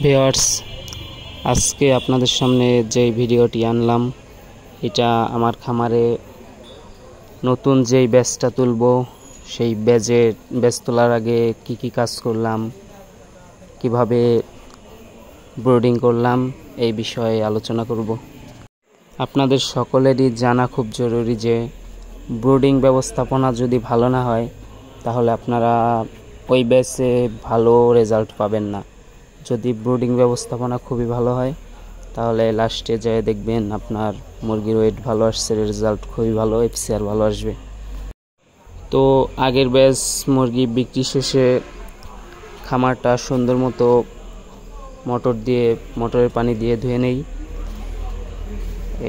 Viewers, আজকে আপনাদের সামনে যে ভিডিওটি আনলাম এটা আমার খামারে নতুন যেই ব্যাচটা তুলব সেই ব্যাচ তোলার আগে কি কাজ করলাম, কিভাবে ব্রিডিং করলাম এই বিষয়ে আলোচনা করব। আপনাদের সকলেরই জানা খুব জরুরি যে ব্রিডিং ব্যবস্থাপনা যদি ভালো না হয় তাহলে আপনারা ওই ব্যাচে ভালো রেজাল্ট পাবেন না। যদি ব্রিডিং ব্যবস্থাপনা খুবই ভালো হয় তাহলে লাস্টে যেয়ে দেখবেন আপনার মুরগির ওয়েট ভালো আসছে, রেজাল্ট খুবই ভালো, এফসিআর ভালো আসবে। তো আগের ব্যাচ মুরগি বিক্রি শেষে খামারটা সুন্দর মতো মোটরের পানি দিয়ে ধুয়ে নেই।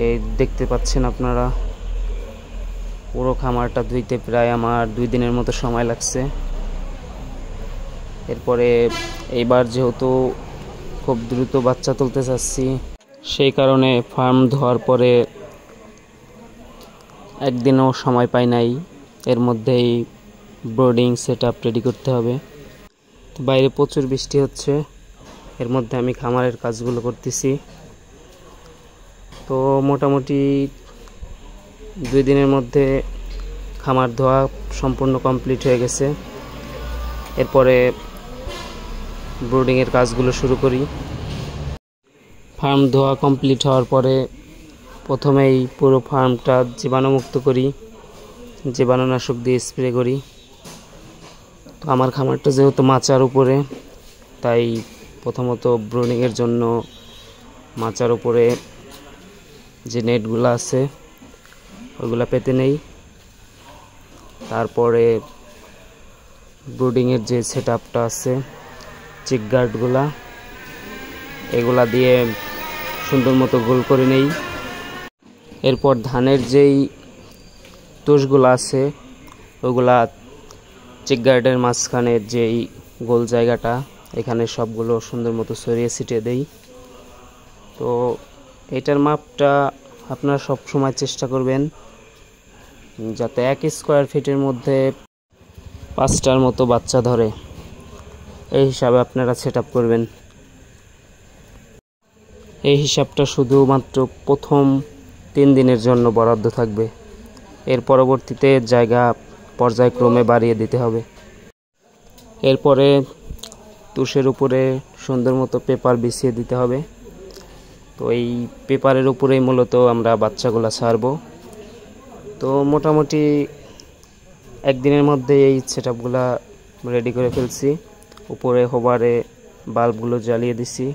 এই দেখতে পাচ্ছেন আপনারা পুরো খামারটা ধুইতে প্রায় আমার 2 দিনের মতো সময় লাগছে। এরপরে এইবার যেহেতু খুব দ্রুত বাচ্চা তুলতে চাচ্ছি সেই কারণে ফার্ম ধোয়ার পরে একদিনও সময় পাই নাই, এর মধ্যেই ব্রিডিং সেটআপ রেডি করতে হবে। তো বাইরে প্রচুর বৃষ্টি হচ্ছে, এর মধ্যে আমি খামারের কাজগুলো করতেছি। তো মোটামুটি 2 দিনের মধ্যে খামার ধোয়া সম্পূর্ণ কমপ্লিট হয়ে গেছে। এরপরে ব্রিডিংয়ের কাজগুলো শুরু করি। ফার্ম ধোয়া কমপ্লিট হওয়ার পরে প্রথমেই পুরো ফার্মটা জীবাণুমুক্ত করি, জীবাণুনাশক দিয়ে স্প্রে করি। তো আমার খামারটা যেহেতু মাচার উপরে তাই প্রথমত ব্রিডিংয়ের জন্য মাচার উপরে যে নেটগুলো আছে ওইগুলো পেতে নেই। তারপরে ব্রিডিংয়ের যে সেটআপটা আছে চিক গার্ডগুলা এগুলা দিয়ে সুন্দর মতো গোল করে নেই। এরপর ধানের যেই তুষগুলো আছে ওইগুলা চিক গার্ডের মাঝখানের যেই গোল জায়গাটা এখানে সবগুলো সুন্দর মতো ছড়িয়ে ছিটিয়ে দেই। তো এটার মাপটা আপনারা সব সময় চেষ্টা করবেন যাতে 1 স্কোয়ার ফিটের মধ্যে 5টার মতো বাচ্চা ধরে, এই হিসাবে আপনারা সেটআপ করবেন। এই হিসাবটা শুধুমাত্র প্রথম 3 দিনের জন্য বরাদ্দ থাকবে, এর পরবর্তীতে জায়গা পর্যায়ক্রমে বাড়িয়ে দিতে হবে। এরপরে তুষের উপরে সুন্দর মতো পেপার বিছিয়ে দিতে হবে। তো এই পেপারের উপরেই মূলত আমরা বাচ্চাগুলো ছাড়বো। তো মোটামুটি একদিনের মধ্যে এই সেটআপগুলো রেডি করে ফেলছি। উপরে হোবারে বাল্বগুলো জ্বালিয়ে দিছি।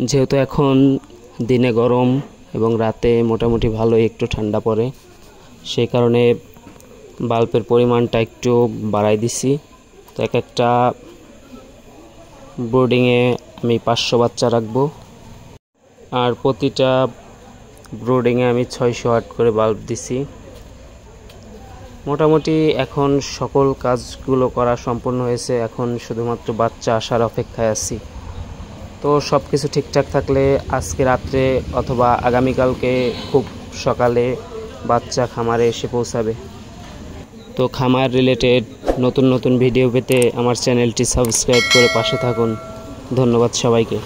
যেহেতু এখন দিনে গরম এবং রাতে মোটামুটি ভালোই একটু ঠান্ডা পড়ে, সেই কারণে বাল্বের পরিমাণটা একটু বাড়াই দিছি। তো একটা ব্রিডিংয়ে আমি 500 বাচ্চা রাখবো, আর প্রতিটা ব্রিডিংয়ে আমি 600 ওয়াট করে বাল্ব দিছি। মোটামুটি এখন সকল কাজগুলো করা সম্পূর্ণ হয়েছে, এখন শুধুমাত্র বাচ্চা আসার অপেক্ষায় আছি। তো সব কিছু ঠিকঠাক থাকলে আজকে রাত্রে অথবা আগামীকালকে খুব সকালে বাচ্চা খামারে এসে পৌঁছাবে। তো খামার রিলেটেড নতুন নতুন ভিডিও পেতে আমার চ্যানেলটি সাবস্ক্রাইব করে পাশে থাকুন। ধন্যবাদ সবাইকে।